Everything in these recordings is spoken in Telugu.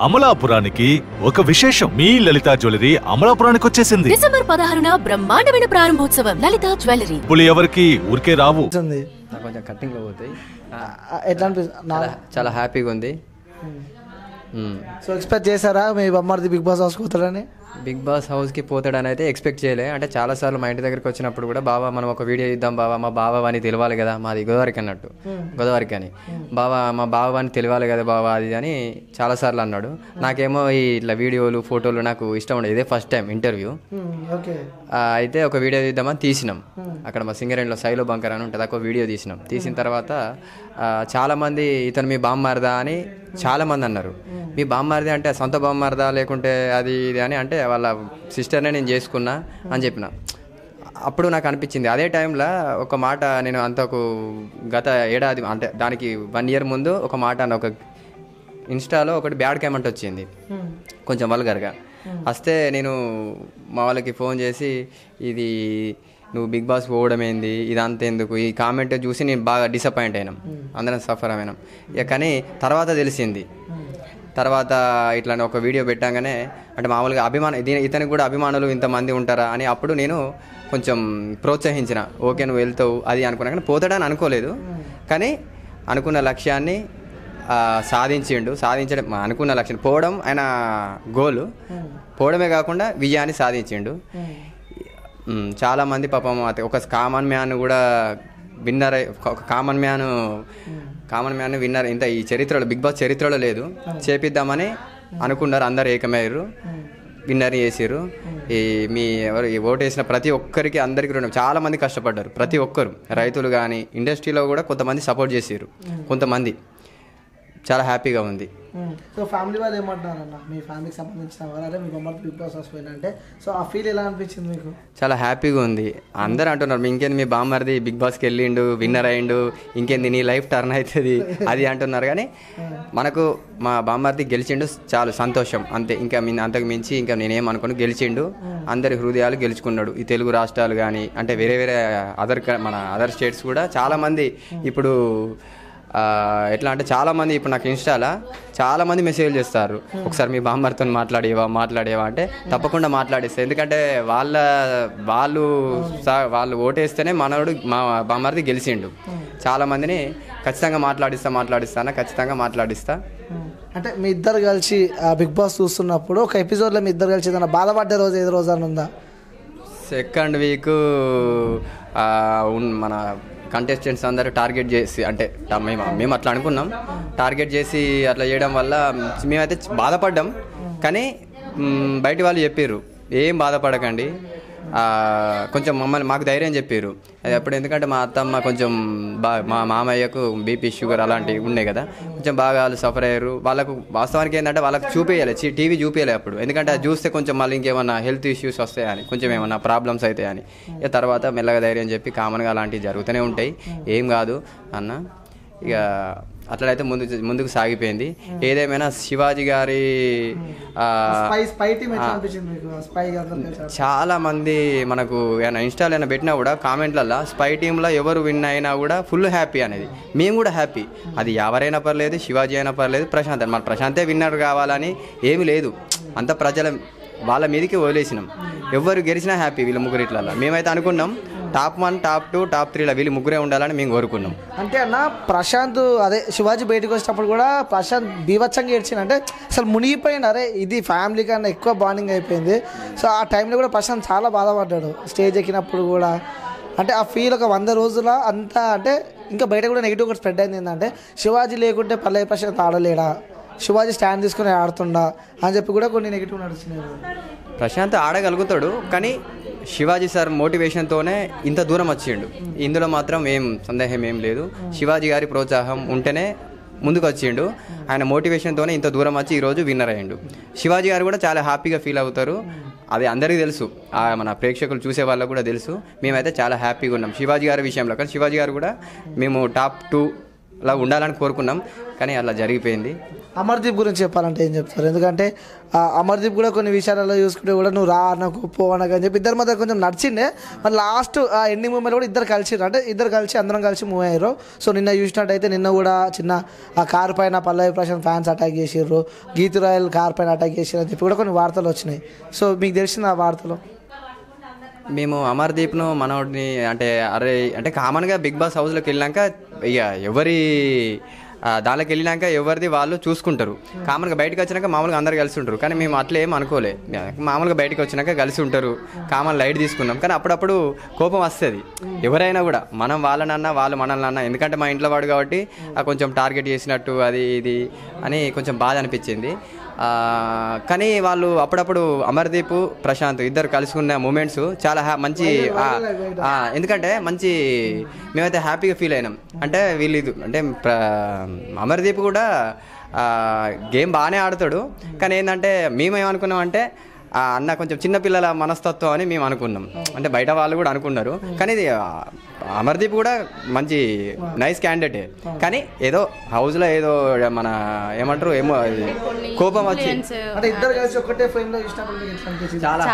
అమలాపురానికి ఒక విశేషం. మీ లలితా జ్యువెలరీ అమలాపురానికి వచ్చేసింది. డిసెంబర్ 16న బ్రహ్మాండమైన ప్రారంభోత్సవం. లలితా జ్యువెలరీ. ఇప్పుడు ఎవరికి ఊరికే రావు. కొంచెం కట్టింగ్ లో పోతాయి. ఎట్లా అనిపిస్తుంది? చాలా హ్యాపీగా ఉంది. సో ఎక్స్పెక్ట్ చేశారా మీ బొమ్మది బిగ్ బాస్ హౌస్ పోతాడని? బిగ్ బాస్ హౌస్కి పోతాడని అయితే ఎక్స్పెక్ట్ చేయలే. అంటే చాలాసార్లు మా ఇంటి దగ్గరికి వచ్చినప్పుడు కూడా బావా మనం ఒక వీడియో ఇద్దాం బావా, మా బావ అని తెలియాలి కదా, మాది గోదావరికి అన్నట్టు, గోదావరికి అని, బావా మా బావ అని తెలియాలి కదా బావా అది అని చాలాసార్లు అన్నాడు. నాకేమో ఈ ఇట్లా వీడియోలు ఫోటోలు నాకు ఇష్టం ఉండదు. ఇదే ఫస్ట్ టైం ఇంటర్వ్యూ. అయితే ఒక వీడియో తీద్దామని తీసినాం. అక్కడ మా సింగరేణిలో సైలో బంకర్ అని ఉంటుంది, ఒక వీడియో తీసినాం. తీసిన తర్వాత చాలామంది ఇతను మీ బామ్మారదా అని చాలామంది అన్నారు. మీ బామ్మారది అంటే సొంత బామ్మారదా లేకుంటే అది ఇది అని, అంటే వాళ్ళ సిస్టర్నే నేను చేసుకున్నా అని చెప్పిన. అప్పుడు నాకు అనిపించింది అదే టైంలో ఒక మాట, నేను అంతకు గత ఏడాది అంటే దానికి 1 year ముందు ఒక మాట అన్న, ఒక ఇన్స్టాలో ఒకటి బ్యాడ్ కామెంట్ వచ్చింది కొంచెం వల్గర్గా వస్తే, నేను మా వాళ్ళకి ఫోన్ చేసి ఇది నువ్వు బిగ్ బాస్ పోవడం ఏంది ఇదంతా ఎందుకు, ఈ కామెంట్ చూసి నేను బాగా డిసప్పాయింట్ అయినాం, అందరం సఫర్ అయినాం. ఇక కానీ తర్వాత తెలిసింది, తర్వాత ఇట్లా ఒక వీడియో పెట్టాగానే అంటే మామూలుగా ఇతనికి కూడా అభిమానులు ఇంతమంది ఉంటారా అని అప్పుడు నేను కొంచెం ప్రోత్సహించిన. ఓకే నువ్వు వెళ్తావు అది అనుకున్నా, కానీ పోతాడని అనుకోలేదు. కానీ అనుకున్న లక్ష్యాన్ని సాధించడం అనుకున్న లక్ష్యం పోవడం ఆయన గోలు, పోవడమే కాకుండా విజయాన్ని సాధించిండు. చాలామంది పాపం ఒక కామన్ మ్యాన్ కూడా విన్నర్, ఒక కామన్ మ్యాన్ విన్నర్ ఇంత ఈ చరిత్రలో బిగ్ బాస్ చరిత్రలో లేదు, చేపిద్దామని అనుకున్నారు. అందరు ఏకమయ్యారు, విన్నర్ చేసారు. మీ ఎవరు ఓటు వేసిన ప్రతి ఒక్కరికి అందరికీ చాలా మంది కష్టపడ్డారు. ప్రతి ఒక్కరు రైతులు కానీ ఇండస్ట్రీలో కూడా కొంతమంది సపోర్ట్ చేసారు, కొంతమంది. చాలా హ్యాపీగా ఉంది. సో ఫ్యామిలీ వాళ్ళు ఏమంటున్నారన్న, మీ ఫ్యామిలీకి సంబంధించిన వాళ్ళే మీ బొమ్మ బిగ్ బాస్ హౌస్ పోయినంటే, సో ఆ ఫీల్ ఎలా అనిపించింది మీకు? చాలా హ్యాపీగా ఉంది. అందరూ అంటున్నారు ఇంకేంది మీ బామ్మర్ది బిగ్ బాస్కి వెళ్ళిండు, విన్నర్ అయ్యిండు, ఇంకేంది నీ లైఫ్ టర్న్ అవుతుంది అది అంటున్నారు. కానీ మనకు మా బామ్మర్ది గెలిచిండు, చాలు సంతోషం అంతే. ఇంకా అంతకు మించి ఇంకా నేనేమనుకోను, గెలిచిండు, అందరి హృదయాలు గెలుచుకున్నాడు. ఈ తెలుగు రాష్ట్రాలు కానీ అంటే వేరే మన అదర్ స్టేట్స్ కూడా చాలామంది ఇప్పుడు ఎట్లా అంటే చాలామంది ఇప్పుడు నాకు ఇన్స్టాలో చాలామంది మెసేజ్ చేస్తారు, ఒకసారి మీ బామ్మర్తో మాట్లాడేవా అంటే తప్పకుండా మాట్లాడిస్తారు. ఎందుకంటే వాళ్ళు ఓటేస్తేనే మనోడు మా బామ్మర్ది గెలిచిండు. చాలామందిని ఖచ్చితంగా ఖచ్చితంగా మాట్లాడిస్తా. అంటే మీ ఇద్దరు కలిసి బిగ్ బాస్ చూస్తున్నప్పుడు ఒక ఎపిసోడ్లో మీ ఇద్దరు కలిసి ఏదైనా బాధపడ్డ రోజు ఏదో రోజు అని ఉందా? సెకండ్ వీక్ మన కంటెస్టెంట్స్ అందరూ టార్గెట్ చేసి, అంటే మేము అట్లా అనుకున్నాం, టార్గెట్ చేసి అట్లా చేయడం వల్ల మేమైతే బాధపడ్డాం. కానీ బయట వాళ్ళు చెప్పారు ఏం బాధపడకండి, కొంచెం మాకు ధైర్యం చెప్పారు. అది అప్పుడు ఎందుకంటే మా అత్తమ్మ కొంచెం మా మామయ్యకు బీపీ షుగర్ అలాంటివి ఉన్నాయి కదా, కొంచెం బాగా వాళ్ళు సఫర్ అయ్యారు. వాళ్ళకు వాస్తవానికి ఏంటంటే వాళ్ళకి చూపించాలి, టీవీ చూపించాలి అప్పుడు, ఎందుకంటే అది చూస్తే కొంచెం మళ్ళీ ఇంకేమన్నా హెల్త్ ఇష్యూస్ వస్తాయని, కొంచెం ఏమన్నా ప్రాబ్లమ్స్ అవుతాయని. ఇక తర్వాత మెల్లగా ధైర్యం చెప్పి కామన్గా అలాంటివి జరుగుతూనే ఉంటాయి, ఏం కాదు అన్న. ఇక అట్లయితే ముందుకు సాగిపోయింది. ఏదేమైనా శివాజీ గారి చాలా మంది మనకు ఏమైనా ఇన్స్టాల్ అయినా పెట్టినా కూడా కామెంట్లలో స్పై టీంలో ఎవరు విన్ అయినా కూడా ఫుల్ హ్యాపీ అనేది, మేము కూడా హ్యాపీ. అది ఎవరైనా పర్లేదు, శివాజీ అయినా పర్లేదు, ప్రశాంత్ మన ప్రశాంతే విన్నర్ కావాలని ఏమి లేదు, అంత ప్రజల వాళ్ళ మీదకి వదిలేసినాం. ఎవరు గెలిచినా హ్యాపీ వీళ్ళ ముగ్గురిట్లలో. మేమైతే అనుకున్నాం టాప్ 1, టాప్ 2, టాప్ 3లో వీళ్ళు ముగ్గురే ఉండాలని మేము కోరుకున్నాం. అంటే అన్న ప్రశాంత్ అదే శివాజీ బయటకు వచ్చినప్పుడు కూడా ప్రశాంత్ బీభత్సంగా ఏడ్చింది, అంటే అసలు మునిగిపోయింది. అరే ఇది ఫ్యామిలీ కన్నా ఎక్కువ బాండింగ్ అయిపోయింది. సో ఆ టైంలో కూడా ప్రశాంత్ చాలా బాధపడ్డాడు స్టేజ్ ఎక్కినప్పుడు కూడా. అంటే ఆ ఫీల్ ఒక 100 రోజుల అంతా, అంటే ఇంకా బయట కూడా నెగిటివ్ కూడా స్ప్రెడ్ అయింది. ఏంటంటే శివాజీ లేకుంటే పల్లె ప్రశాంత్ ఆడలేడా, శివాజీ స్టాండ్ తీసుకుని ఆడుతుండా అని చెప్పి కూడా కొన్ని నెగిటివ్ నడుస్తున్నాయి. ప్రశాంత్ ఆడగలుగుతాడు, కానీ శివాజీ సార్ మోటివేషన్తోనే ఇంత దూరం వచ్చిండు. ఇందులో మాత్రం ఏం సందేహం ఏం లేదు. శివాజీ గారి ప్రోత్సాహం ఉంటేనే ముందుకు వచ్చిండు. ఆయన మోటివేషన్తోనే ఇంత దూరం వచ్చి ఈరోజు విన్నర్ అయ్యిండు. శివాజీ గారు కూడా చాలా హ్యాపీగా ఫీల్ అవుతారు, అది అందరికీ తెలుసు, మన ప్రేక్షకులు చూసే వాళ్ళకు కూడా తెలుసు. మేమైతే చాలా హ్యాపీగా ఉన్నాం శివాజీ గారి విషయంలో. కానీ శివాజీ గారు కూడా మేము టాప్ 2 లా ఉండాలని కోరుకున్నాం, కానీ అలా జరిగిపోయింది. అమర్దీప్ గురించి చెప్పాలంటే ఏం చెప్తారు? ఎందుకంటే అమర్దీప్ కూడా కొన్ని విషయాలలో చూసుకుంటే కూడా నువ్వు రా నాకు పో అనకు అని చెప్పి ఇద్దరి మధ్య కొంచెం నడిచిండే. మరి లాస్ట్ ఆ ఎండింగ్ మూమెంట్ కూడా ఇద్దరు కలిసిరు, అంటే ఇద్దరు కలిసి అందరం కలిసి మూవ్ అయ్యారు. సో నిన్న చూసినట్టయితే నిన్న కూడా చిన్న ఆ కార్ పైన పల్లవి ప్రశాంత్ ఫ్యాన్స్ అటాక్ చేసిర్రు, గీతు రాయల్ కార్ పైన అటాక్ చేసిర్రు అని చెప్పి కూడా కొన్ని వార్తలు వచ్చినాయి. సో మీకు తెలిసిన ఆ వార్తలు? మేము అమర్దీప్ను మనోడిని అంటే అరే అంటే కామన్గా బిగ్ బాస్ హౌస్లోకి వెళ్ళినాక ఇక ఎవరి దానిలోకి వెళ్ళినాక ఎవరిది వాళ్ళు చూసుకుంటారు. కామన్గా బయటకు వచ్చినాక మామూలుగా అందరు కలిసి ఉంటారు, కానీ మేము అట్లా ఏం అనుకోలే. మామూలుగా బయటకు వచ్చినాక కలిసి ఉంటారు, కామన్ లైట్ తీసుకున్నాం. కానీ అప్పుడప్పుడు కోపం వస్తుంది ఎవరైనా కూడా, మనం వాళ్ళనన్నా వాళ్ళు మనల్ని అన్నా. ఎందుకంటే మా ఇంట్లో వాడు కాబట్టి కొంచెం టార్గెట్ చేసినట్టు అది ఇది అని కొంచెం బాధ అనిపించింది. కానీ వాళ్ళు అప్పుడప్పుడు అమర్దీప్ ప్రశాంత్ ఇద్దరు కలుసుకున్న మూమెంట్స్ చాలా మంచి, ఎందుకంటే మంచి మేమైతే హ్యాపీగా ఫీల్ అయినాం. అంటే వీళ్ళు అంటే అమర్దీప్ కూడా గేమ్ బాగానే ఆడుతాడు, కానీ ఏంటంటే మేమేమనుకున్నాం అంటే అన్న కొంచెం చిన్నపిల్లల మనస్తత్వం అని మేము అనుకున్నాం. అంటే బయట వాళ్ళు కూడా అనుకున్నారు, కానీ ఇది అమర్దీప్ కూడా మంచి నైస్ క్యాండిడేటే. కానీ ఏదో హౌస్లో ఏదో మన ఏమంటారు ఏమో కోపం వచ్చి అంటే ఇద్దరు కలిసి ఒకటే ఫ్రేమ్ లో చూసినప్పుడు చాలా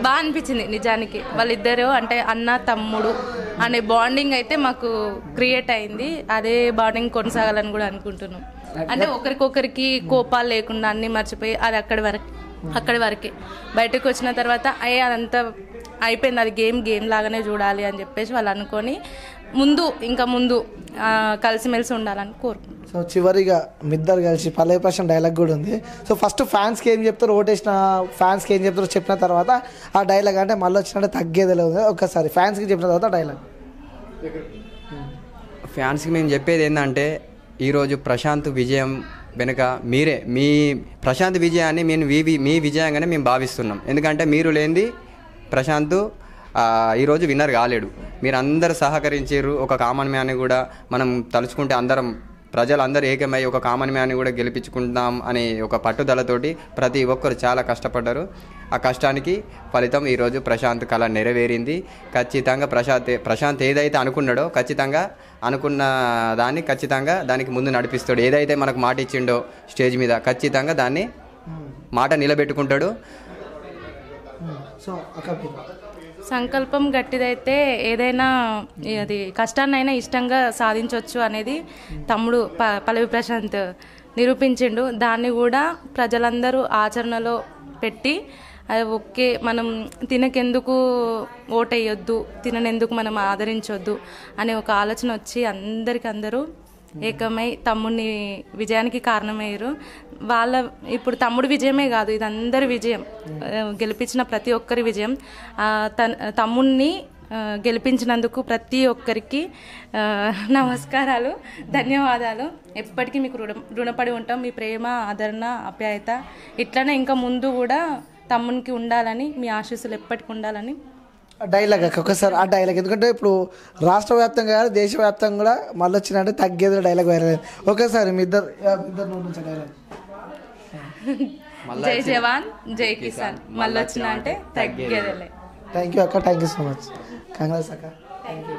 బాగా అనిపించింది నిజానికి. వాళ్ళిద్దరు అంటే అన్న తమ్ముడు అనే బాండింగ్ అయితే మాకు క్రియేట్ అయింది. అదే బాండింగ్ కొనసాగాలని కూడా అనుకుంటున్నాం. అంటే ఒకరికొకరికి కోపాలు లేకుండా అన్నీ మర్చిపోయి అది అక్కడి వరకే. బయటకు వచ్చిన తర్వాత అదంతా అయిపోయింది, అది గేమ్ లాగానే చూడాలి అని చెప్పేసి వాళ్ళు అనుకొని ఇంకా ముందు కలిసిమెలిసి ఉండాలని కోరుకుంటున్నాం. సో చివరిగా మిద్దరు కలిసి పల్లవి ప్రశాంత్ డైలాగ్ కూడా ఉంది. సో ఫస్ట్ ఫ్యాన్స్కి ఏం చెప్తారో, ఓటేసిన ఫ్యాన్స్కి ఏం చెప్తారో చెప్పిన తర్వాత ఆ డైలాగ్ అంటే మళ్ళీ వచ్చినట్టే తగ్గేదే లేదు. ఒకసారి ఫ్యాన్స్కి చెప్పిన తర్వాత డైలాగ్. ఫ్యాన్స్కి మేము చెప్పేది ఏంటంటే ఈరోజు ప్రశాంత్ విజయం వెనుక మీరే, మీ ప్రశాంత్ విజయాన్ని మీ విజయంగానే మేము భావిస్తున్నాం. ఎందుకంటే మీరు లేనిది ప్రశాంత్ ఈరోజు విన్నర్ కాలేడు. మీరు అందరు సహకరించారు. ఒక కామన్ మ్యాన్ని కూడా మనం తలుచుకుంటే ప్రజలందరూ ఏకమై ఒక కామన్ మ్యాన్ని కూడా గెలిపించుకుంటాం అనే ఒక పట్టుదలతోటి ప్రతి ఒక్కరు చాలా కష్టపడ్డారు. ఆ కష్టానికి ఫలితం ఈరోజు ప్రశాంత్ కళ నెరవేరింది. ఖచ్చితంగా ప్రశాంత్ ఏదైతే అనుకున్నాడో ఖచ్చితంగా దానికి ముందు నడిపిస్తాడు. ఏదైతే మనకు మాట ఇచ్చిండో స్టేజ్ మీద ఖచ్చితంగా దాన్ని మాట నిలబెట్టుకుంటాడు. సంకల్పం గట్టిదైతే ఏదైనా అది కష్టాన్నైనా ఇష్టంగా సాధించవచ్చు అనేది తమ్ముడు పల్లవి ప్రశాంత్ నిరూపించిండు. దాన్ని కూడా ప్రజలందరూ ఆచరణలో పెట్టి అది ఓకే, మనం తినకెందుకు ఓటేయొద్దు, తిననెందుకు మనం ఆదరించొద్దు అనే ఒక ఆలోచన వచ్చి అందరూ ఏకమై తమ్ముడిని విజయానికి కారణమయ్యారు. ఇప్పుడు తమ్ముడు విజయమే కాదు, ఇది అందరి విజయం, గెలిపించిన ప్రతి ఒక్కరి విజయం. తమ్ముడిని గెలిపించినందుకు ప్రతి ఒక్కరికి నమస్కారాలు, ధన్యవాదాలు. ఎప్పటికీ మీకు రుణపడి ఉంటాం. మీ ప్రేమ, ఆదరణ, ఆప్యాయత ఇట్లనే ఇంకా ముందు కూడా తమ్మునికి ఉండాలని, మీ ఆశీస్సులు ఎప్పటికి ఉండాలని. డైలాగ్ ఒకసారి ఆ డైలాగ్, ఎందుకంటే ఇప్పుడు రాష్ట్ర వ్యాప్తంగా కాదు దేశవ్యాప్తంగా కూడా మళ్ళీ వచ్చినట్టే తగ్గేది డైలాగ్ వైరల్ అయింది. ఒకసారి మీ ఇద్దరు డైలాగ్. జై జవాన్ జై కిసాన్, మళ్ళీ వచ్చిన అంటే తగ్గేదిలే. థ్యాంక్ యూ అక్క, thank you so much. Congrats అక్క. Thank you.